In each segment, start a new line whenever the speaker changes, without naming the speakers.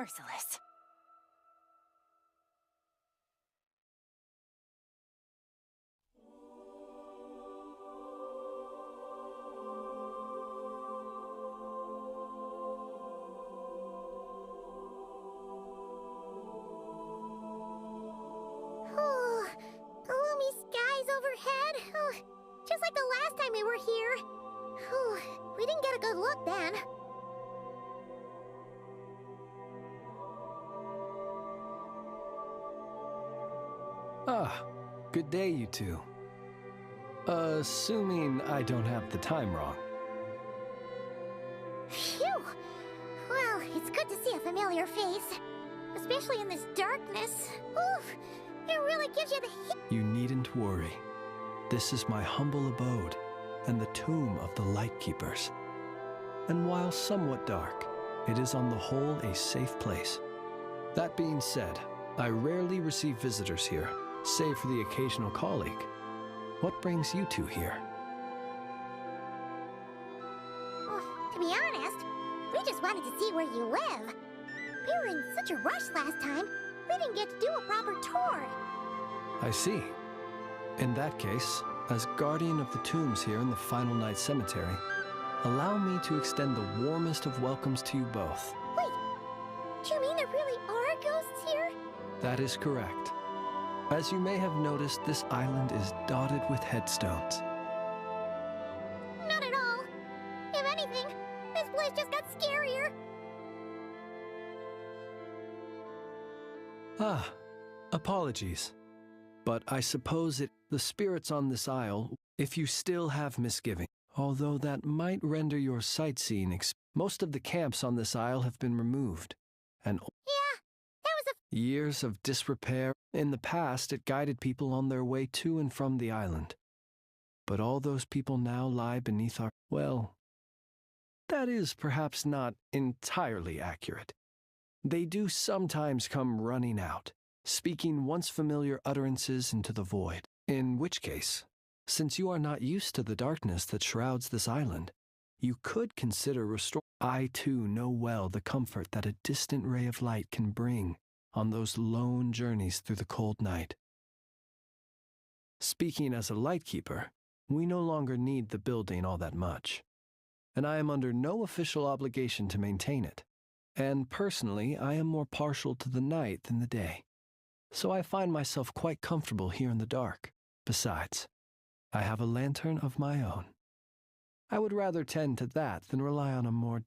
Merciless.
Gloomy skies overhead. Just like the last time we were here. We didn't get a good look then.
Ah, good day, you two. Assuming I don't have the time wrong.
Phew! Well, it's good to see a familiar face. Especially in this darkness. Oof! It really gives you the hit.
You needn't worry. This is my humble abode, and the tomb of the Lightkeepers. And while somewhat dark, it is on the whole a safe place. That being said, I rarely receive visitors here, save for the occasional colleague. What brings you two here?
Well, to be honest, we just wanted to see where you live. We were in such a rush last time, we didn't get to do a proper tour.
I see. In that case, as guardian of the tombs here in the Final Night Cemetery, allow me to extend the warmest of welcomes to you both.
Wait, do you mean there really are ghosts here?
That is correct. As you may have noticed, this island is dotted with headstones.
Not at all. If anything, this place just got scarier.
Ah, apologies. But I suppose the spirits on this isle, if you still have misgiving, although that might render your sightseeing most of the camps on this isle have been removed, and
Yeah, that was
years of disrepair. In the past, it guided people on their way to and from the island. But all those people now lie beneath our, well, that is perhaps not entirely accurate. They do sometimes come running out, speaking once familiar utterances into the void. In which case, since you are not used to the darkness that shrouds this island, you could consider restoring. I too know well the comfort that a distant ray of light can bring on those lone journeys through the cold night. Speaking as a lightkeeper, we no longer need the building all that much, and I am under no official obligation to maintain it. And personally, I am more partial to the night than the day, so I find myself quite comfortable here in the dark. Besides, I have a lantern of my own. I would rather tend to that than rely on a more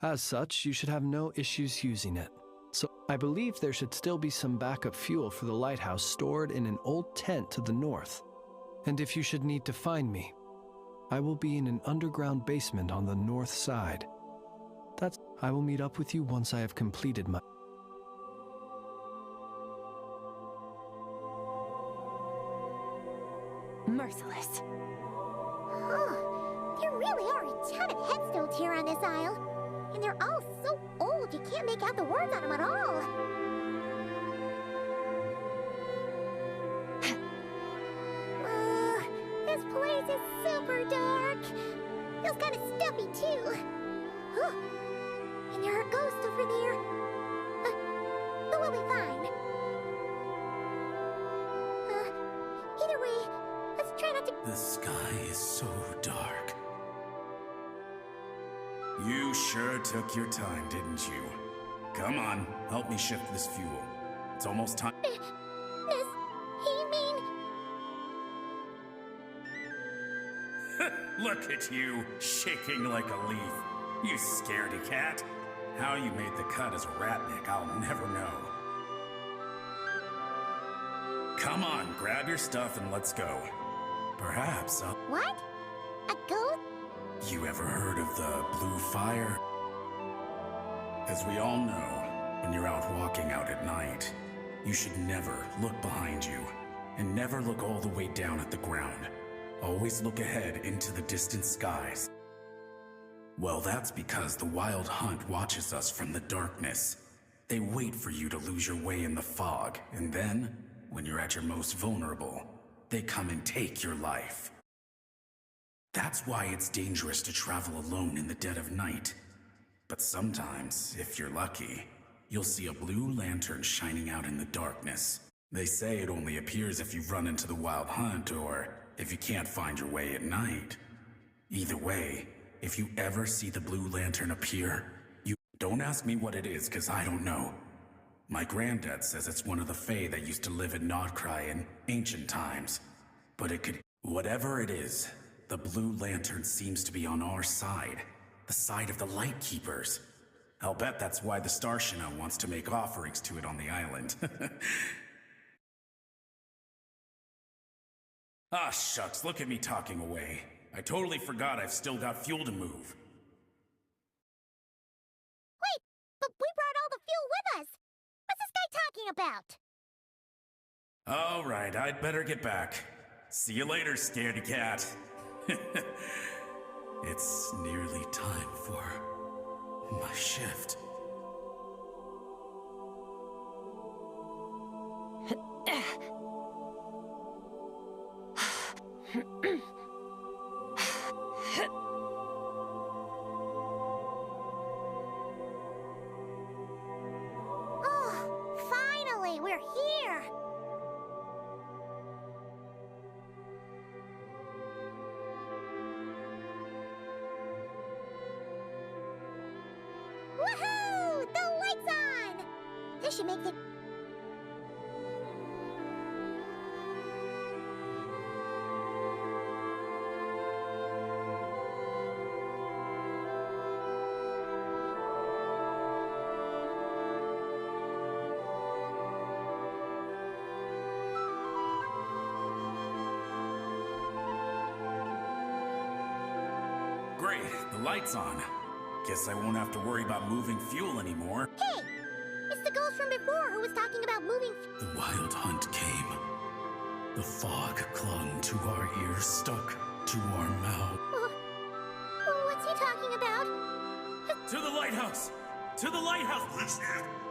As such, you should have no issues using it. So I believe there should still be some backup fuel for the lighthouse stored in an old tent to the north. And if you should need to find me, I will be in an underground basement on the north side. I will meet up with you once I have completed my...
Merciless.
There really are a ton of headstones here on this isle. And they're all so old you can't make out the words on them at all. This place is super dark. Feels kind of stuffy too. And there are ghosts over there. But we'll be fine. Either way, let's try not to...
The sky is so dark. You sure took your time, didn't you? Come on, help me shift this fuel. It's almost time.
Does he mean...
Look at you, shaking like a leaf. You scaredy cat. How you made the cut as a ratnik, I'll never know. Come on, grab your stuff and let's go. Perhaps,
What? A ghost?
You ever heard of the blue fire? As we all know, when you're out walking out at night, you should never look behind you, and never look all the way down at the ground. Always look ahead into the distant skies. Well, that's because the Wild Hunt watches us from the darkness. They wait for you to lose your way in the fog, and then, when you're at your most vulnerable, they come and take your life. That's why it's dangerous to travel alone in the dead of night. But sometimes, if you're lucky, you'll see a blue lantern shining out in the darkness. They say it only appears if you run into the wild hunt or if you can't find your way at night. Either way, if you ever see the blue lantern appear, you don't ask me what it is, 'cause I don't know. My granddad says it's one of the Fae that used to live in Nodcry in ancient times. But it could... Whatever it is, the blue lantern seems to be on our side. The side of the Light Keepers. I'll bet that's why the Starshina wants to make offerings to it on the island. Ah, shucks, look at me talking away. I totally forgot I've still got fuel to move.
Wait, but we brought all the fuel with us. What's this guy talking about?
All right, I'd better get back. See you later, scaredy cat. It's nearly time for my shift.
Oh, finally, we're here. Woohoo! The light's on! This should make the...
Great, the light's on. Guess I won't have to worry about moving fuel anymore.
Hey! It's the ghost from before who was talking about moving...
The wild hunt came. The fog clung to our ears, stuck to our mouth.
What's he talking about?
To the lighthouse! To the lighthouse!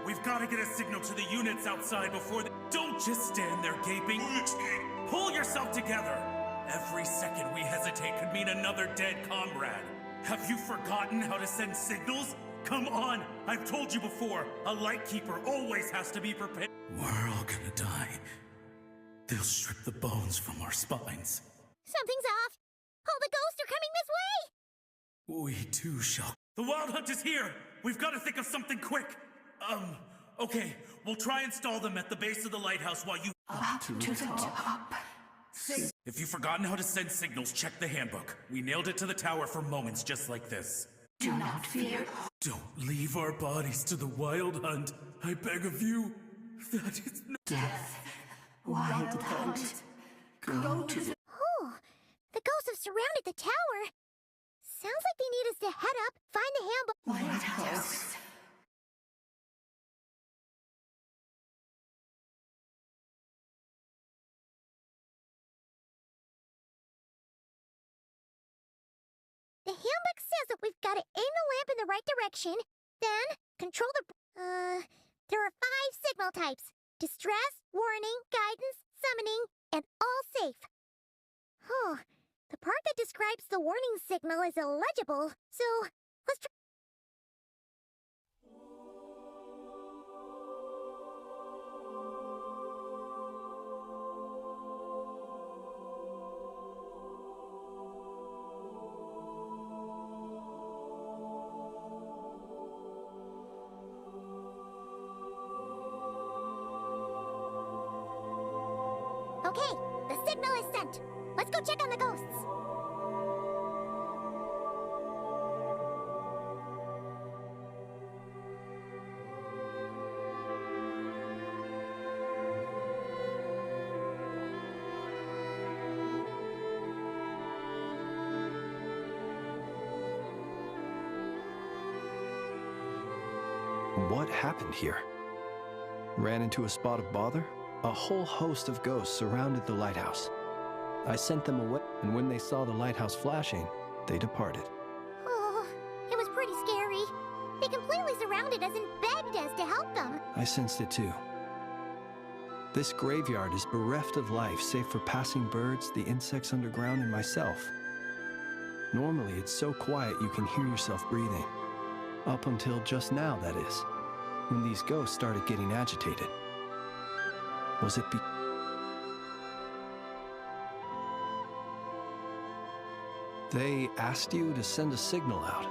We've got to get a signal to the units outside before they... Don't just stand there gaping. Pull yourself together! Every second we hesitate could mean another dead comrade. Have you forgotten how to send signals? Come on! I've told you before, a Lightkeeper always has to be prepared. We're all gonna die. They'll strip the bones from our spines.
Something's off. All the ghosts are coming this way.
We too shall... The Wild Hunt is here! We've got to think of something quick! Okay. We'll try and stall them at the base of the lighthouse while you...
Up to the top.
If you've forgotten how to send signals, check the handbook. We nailed it to the tower for moments just like this.
Do not fear.
Don't leave our bodies to the Wild Hunt. I beg of you. That is no...
Death. Wild Hunt. Go to the...
Oh, the ghosts have surrounded the tower. Sounds like they need us to head up, find the handbook...
lighthouse.
The handbook says that we've got to aim the lamp in the right direction, then control the... there are 5 signal types. Distress, warning, guidance, summoning, and all safe. The part that describes the warning signal is illegible, so let's try... Okay, the signal is sent. Let's go check on the ghosts.
What happened here? Ran into a spot of bother? A whole host of ghosts surrounded the lighthouse. I sent them away, and when they saw the lighthouse flashing, they departed.
Oh, it was pretty scary. They completely surrounded us and begged us to help them.
I sensed it too. This graveyard is bereft of life save for passing birds, the insects underground, and myself. Normally, it's so quiet you can hear yourself breathing. Up until just now, that is. when these ghosts started getting agitated? Was it They asked you to send a signal out?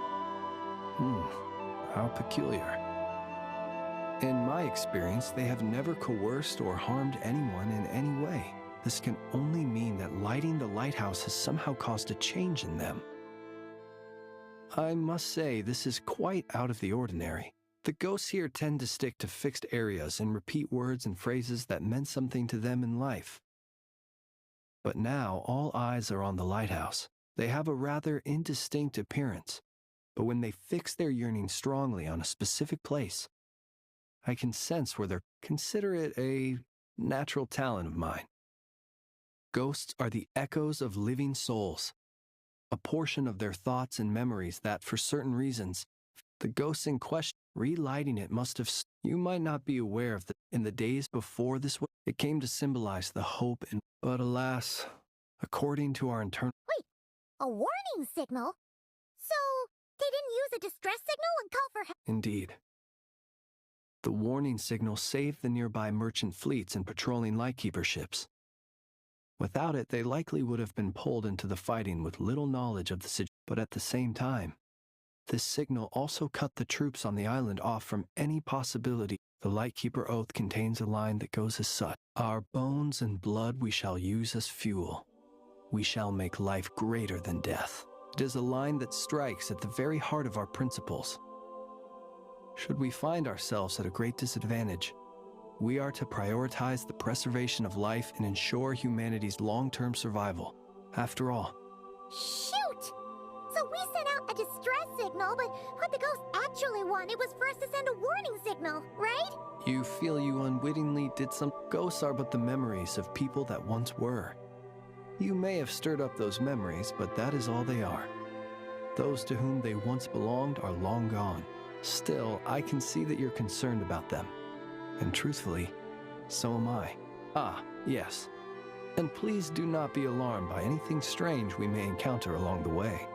How peculiar. In my experience, they have never coerced or harmed anyone in any way. This can only mean that lighting the lighthouse has somehow caused a change in them. I must say, this is quite out of the ordinary. The ghosts here tend to stick to fixed areas and repeat words and phrases that meant something to them in life. But now, all eyes are on the lighthouse. They have a rather indistinct appearance, but when they fix their yearning strongly on a specific place, I can sense where they're. Consider it a natural talent of mine. Ghosts are the echoes of living souls, a portion of their thoughts and memories that, for certain reasons, the ghosts in question, relighting it must have. You might not be aware of that in the days before this, it came to symbolize the hope and. But alas, according to our internal.
Wait, a warning signal? So, they didn't use a distress signal and call for help?
Indeed. The warning signal saved the nearby merchant fleets and patrolling lightkeeper ships. Without it, they likely would have been pulled into the fighting with little knowledge of the situation. But at the same time, this signal also cut the troops on the island off from any possibility. The lightkeeper oath contains a line that goes as such: "Our bones and blood we shall use as fuel. We shall make life greater than death." It is a line that strikes at the very heart of our principles. Should we find ourselves at a great disadvantage, we are to prioritize the preservation of life and ensure humanity's long-term survival. After all,
Shoot! So we sent out a distress signal, but what the ghost actually wanted was for us to send a warning signal, right?
you feel you unwittingly did some. Ghosts are but the memories of people that once were. You may have stirred up those memories, but that is all they are. Those to whom they once belonged are long gone. Still, I can see that you're concerned about them. And truthfully, so am I. Ah, yes. And please do not be alarmed by anything strange we may encounter along the way.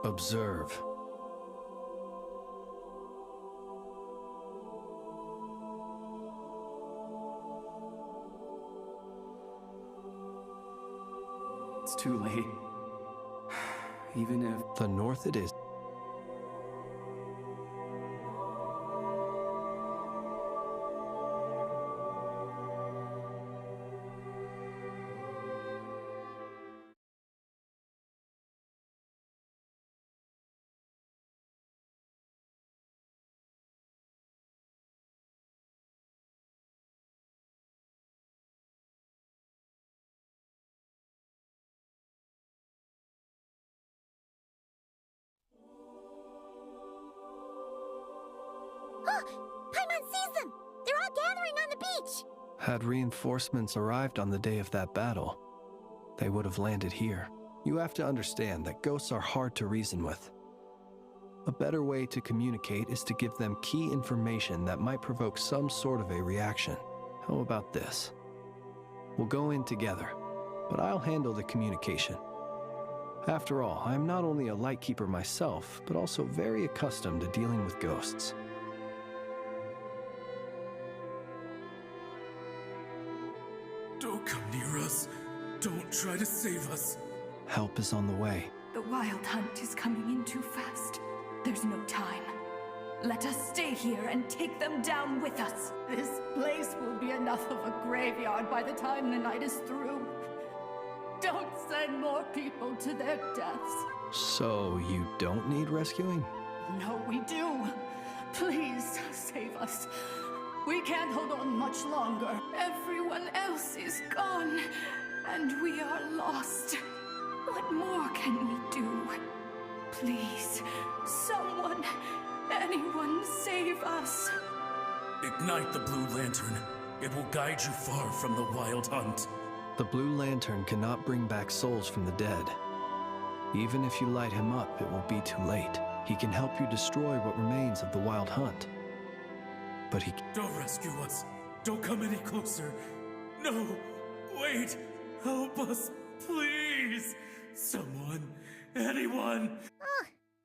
Observe.
It's too late. Even if...
The north it is.
Paimon sees them! They're all gathering on the beach!
Had reinforcements arrived on the day of that battle, they would have landed here. You have to understand that ghosts are hard to reason with. A better way to communicate is to give them key information that might provoke some sort of a reaction. How about this? We'll go in together, but I'll handle the communication. After all, I'm not only a lightkeeper myself, but also very accustomed to dealing with ghosts.
Don't come near us. Don't try to save us.
Help is on the way.
The wild hunt is coming in too fast. There's no time. Let us stay here and take them down with us.
This place will be enough of a graveyard by the time the night is through. Don't send more people to their deaths.
So you don't need rescuing?
No, we do. Please save us. We can't hold on much longer.
Everyone else is gone, and we are lost. What more can we do? Please, someone, anyone, save us.
Ignite the blue lantern. It will guide you far from the wild hunt.
The blue lantern cannot bring back souls from the dead. Even if you light him up, it will be too late. He can help you destroy what remains of the wild hunt. But he...
Don't rescue us. Don't come any closer. No, wait. Help us, please. Someone, anyone.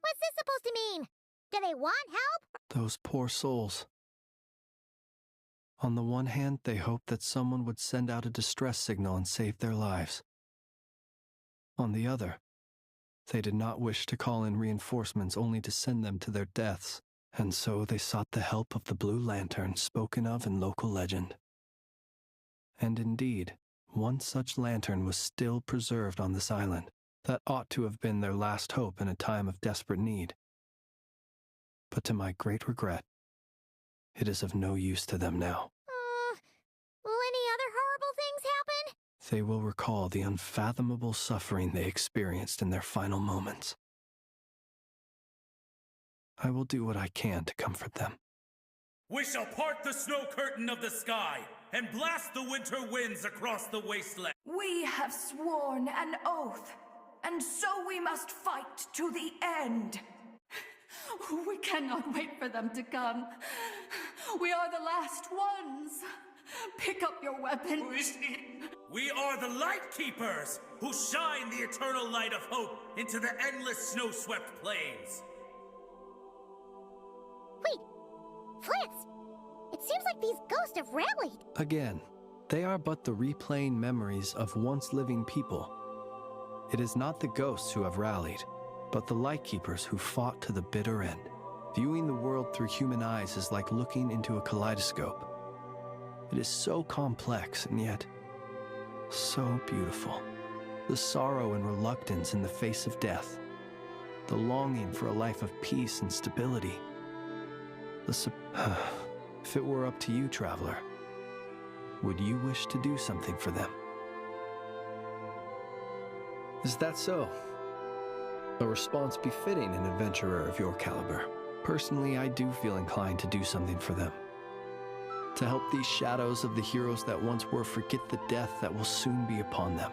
What's this supposed to mean? Do they want help?
Those poor souls. On the one hand, they hoped that someone would send out a distress signal and save their lives. On the other, they did not wish to call in reinforcements only to send them to their deaths, and so they sought the help of the Blue Lantern spoken of in local legend. And indeed, one such lantern was still preserved on this island. That ought to have been their last hope in a time of desperate need. But to my great regret, it is of no use to them now.
Will any other horrible things happen?
They will recall the unfathomable suffering they experienced in their final moments. I will do what I can to comfort them.
We shall part the snow curtain of the sky and blast the winter winds across the wasteland.
We have sworn an oath, and so we must fight to the end.
We cannot wait for them to come. We are the last ones. Pick up your weapon.
We are the Light Keepers, who shine the eternal light of hope into the endless snow-swept plains.
Wait, Flins! It seems like these ghosts have rallied.
Again, they are but the replaying memories of once living people. It is not the ghosts who have rallied, but the Light Keepers who fought to the bitter end. Viewing the world through human eyes is like looking into a kaleidoscope. It is so complex and yet so beautiful. The sorrow and reluctance in the face of death. The longing for a life of peace and stability. If it were up to you, traveler, would you wish to do something for them? Is that so? A response befitting an adventurer of your caliber. Personally, I do feel inclined to do something for them. To help these shadows of the heroes that once were forget the death that will soon be upon them,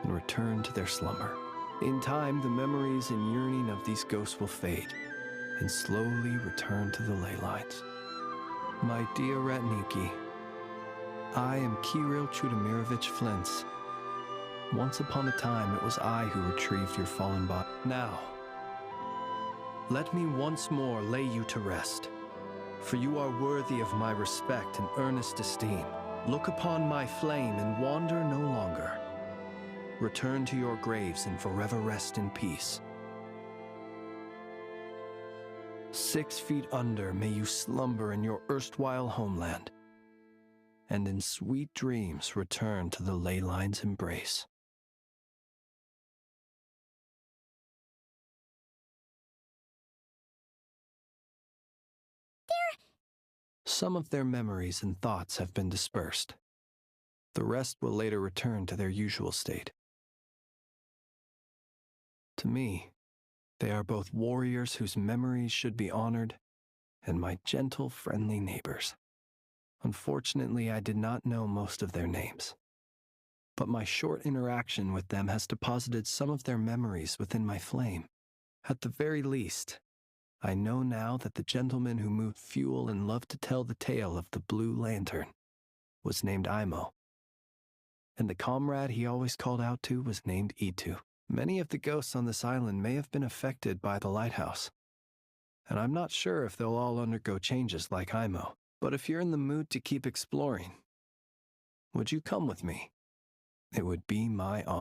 and return to their slumber. In time, the memories and yearning of these ghosts will fade, and slowly return to the ley lines. My dear Ratniki, I am Kirill Chudamirovich Flins. Once upon a time, it was I who retrieved your fallen body. Now, let me once more lay you to rest, for you are worthy of my respect and earnest esteem. Look upon my flame and wander no longer. Return to your graves and forever rest in peace. 6 feet under may you slumber in your erstwhile homeland, and in sweet dreams return to the ley line's embrace. Some of their memories and thoughts have been dispersed. The rest will later return to their usual state. To me, they are both warriors whose memories should be honored, and my gentle, friendly neighbors. Unfortunately, I did not know most of their names, but my short interaction with them has deposited some of their memories within my flame. At the very least, I know now that the gentleman who moved fuel and loved to tell the tale of the Blue Lantern was named Imo, and the comrade he always called out to was named Itu. Many of the ghosts on this island may have been affected by the lighthouse, and I'm not sure if they'll all undergo changes like Imo. But if you're in the mood to keep exploring, would you come with me? It would be my honor.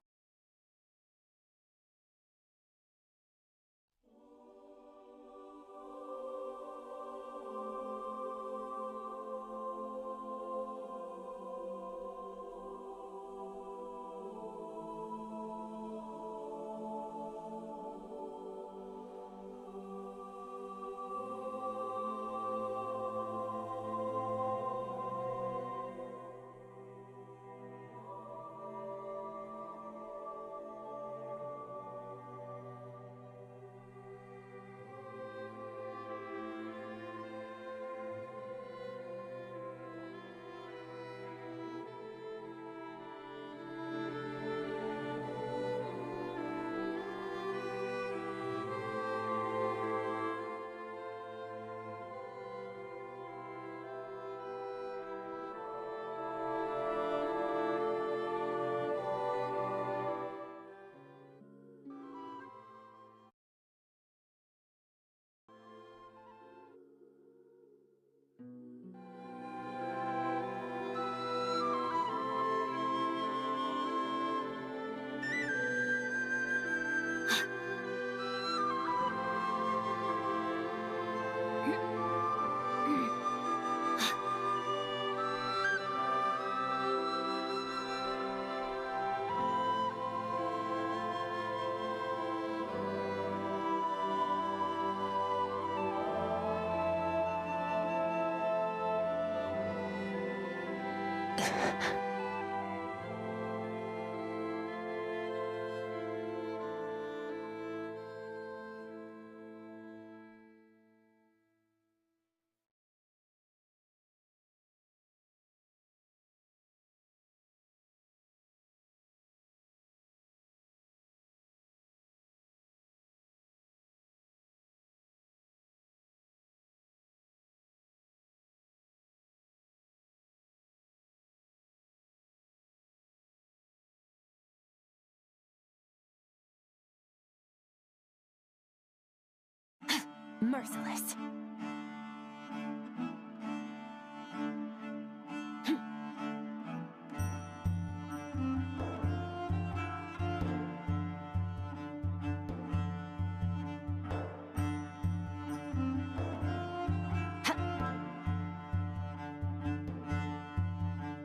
Merciless.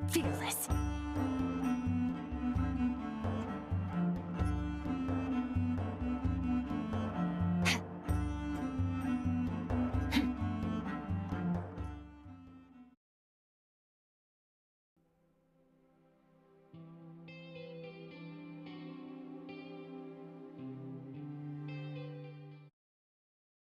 Fearless.